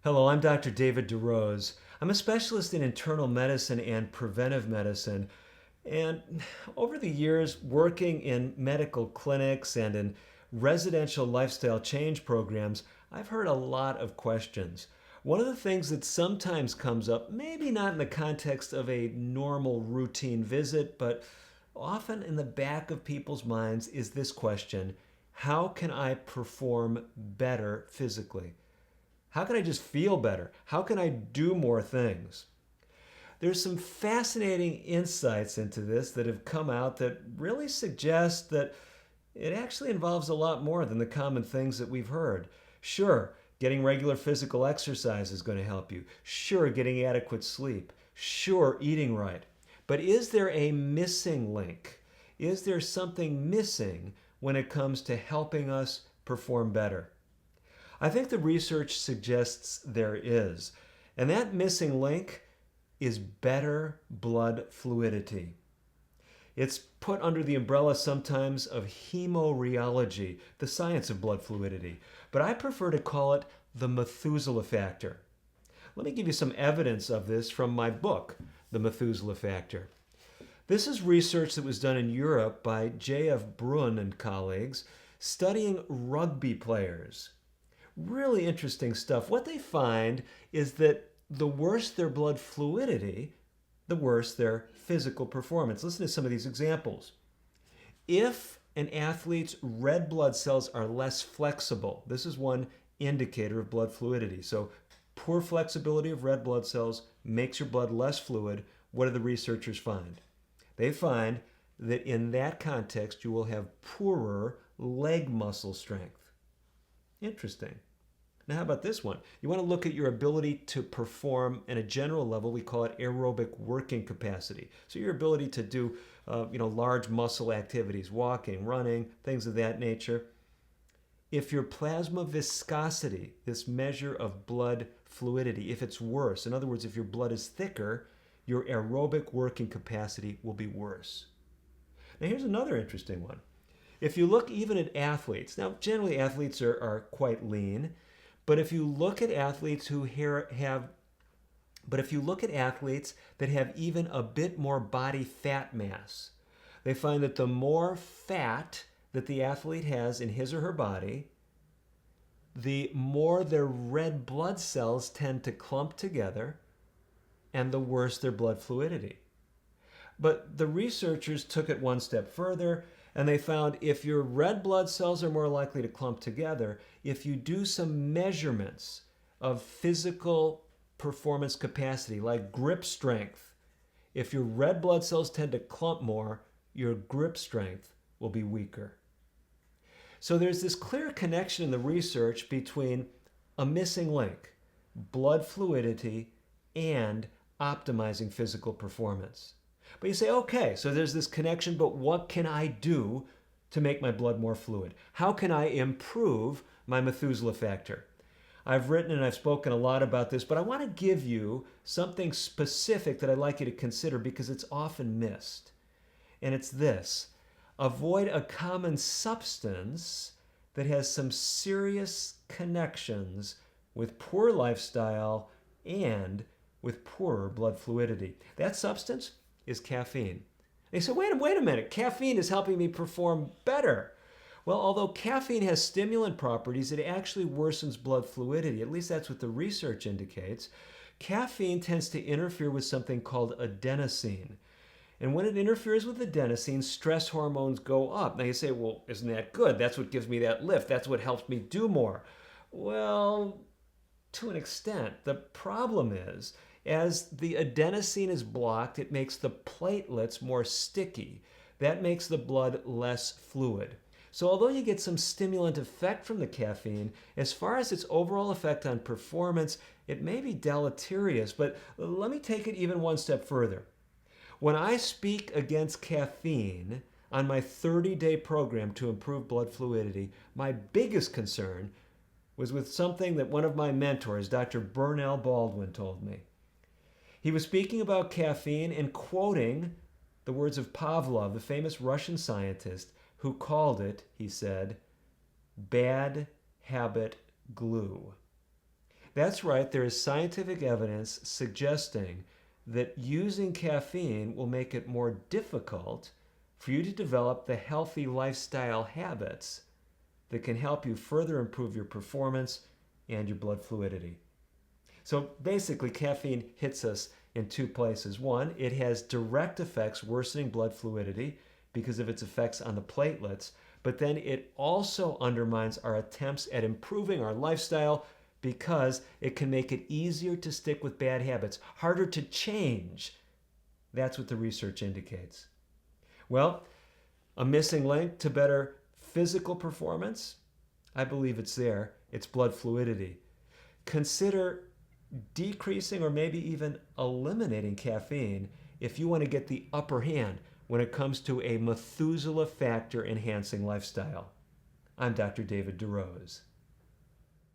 Hello, I'm Dr. David DeRose. I'm a specialist in internal medicine and preventive medicine. And over the years, working in medical clinics and in residential lifestyle change programs, I've heard a lot of questions. One of the things that sometimes comes up, maybe not in the context of a normal routine visit, but often in the back of people's minds, is this question: how can I perform better physically? How can I just feel better? How can I do more things? There's some fascinating insights into this that have come out that really suggest that it actually involves a lot more than the common things that we've heard. Sure, getting regular physical exercise is going to help you. Sure, getting adequate sleep. Sure, eating right. But is there a missing link? Is there something missing when it comes to helping us perform better? I think the research suggests there is. And that missing link is better blood fluidity. It's put under the umbrella sometimes of hemorrheology, the science of blood fluidity. But I prefer to call it the Methuselah factor. Let me give you some evidence of this from my book, The Methuselah Factor. This is research that was done in Europe by J.F. Brun and colleagues studying rugby players. Really interesting stuff. What they find is that the worse their blood fluidity, the worse their physical performance. Listen to some of these examples. If an athlete's red blood cells are less flexible, this is one indicator of blood fluidity. So poor flexibility of red blood cells makes your blood less fluid. What do the researchers find? They find that in that context, you will have poorer leg muscle strength. Interesting. Now, how about this one? You want to look at your ability to perform at a general level. We call it aerobic working capacity. So your ability to do, large muscle activities, walking, running, things of that nature. If your plasma viscosity, this measure of blood fluidity, if it's worse, in other words, if your blood is thicker, your aerobic working capacity will be worse. Now, here's another interesting one. If you look even at athletes, now generally athletes are quite lean. But if you look at athletes that have even a bit more body fat mass, they find that the more fat that the athlete has in his or her body, the more their red blood cells tend to clump together and the worse their blood fluidity. But the researchers took it one step further, and they found if your red blood cells are more likely to clump together, if you do some measurements of physical performance capacity, like grip strength, if your red blood cells tend to clump more, your grip strength will be weaker. So there's this clear connection in the research between a missing link, blood fluidity, and optimizing physical performance. But you say, okay, so there's this connection, but what can I do to make my blood more fluid? How can I improve my Methuselah factor? I've written and I've spoken a lot about this, but I want to give you something specific that I'd like you to consider because it's often missed. And it's this: avoid a common substance that has some serious connections with poor lifestyle and with poorer blood fluidity. That substance is caffeine. They say, wait a minute, caffeine is helping me perform better. Well, although caffeine has stimulant properties, it actually worsens blood fluidity. At least that's what the research indicates. Caffeine tends to interfere with something called adenosine. And when it interferes with adenosine, stress hormones go up. Now you say, well, isn't that good? That's what gives me that lift. That's what helps me do more. Well, to an extent. The problem is, as the adenosine is blocked, it makes the platelets more sticky. That makes the blood less fluid. So although you get some stimulant effect from the caffeine, as far as its overall effect on performance, it may be deleterious. But let me take it even one step further. When I speak against caffeine on my 30-day program to improve blood fluidity, my biggest concern was with something that one of my mentors, Dr. Bernal Baldwin, told me. He was speaking about caffeine and quoting the words of Pavlov, the famous Russian scientist, who called it, he said, bad habit glue. That's right, there is scientific evidence suggesting that using caffeine will make it more difficult for you to develop the healthy lifestyle habits that can help you further improve your performance and your blood fluidity. So basically, caffeine hits us in two places. One, it has direct effects worsening blood fluidity because of its effects on the platelets, but then it also undermines our attempts at improving our lifestyle because it can make it easier to stick with bad habits, harder to change. That's what the research indicates. Well, a missing link to better physical performance? I believe it's there. It's blood fluidity. Consider decreasing or maybe even eliminating caffeine if you want to get the upper hand when it comes to a Methuselah factor enhancing lifestyle. I'm Dr. David DeRose.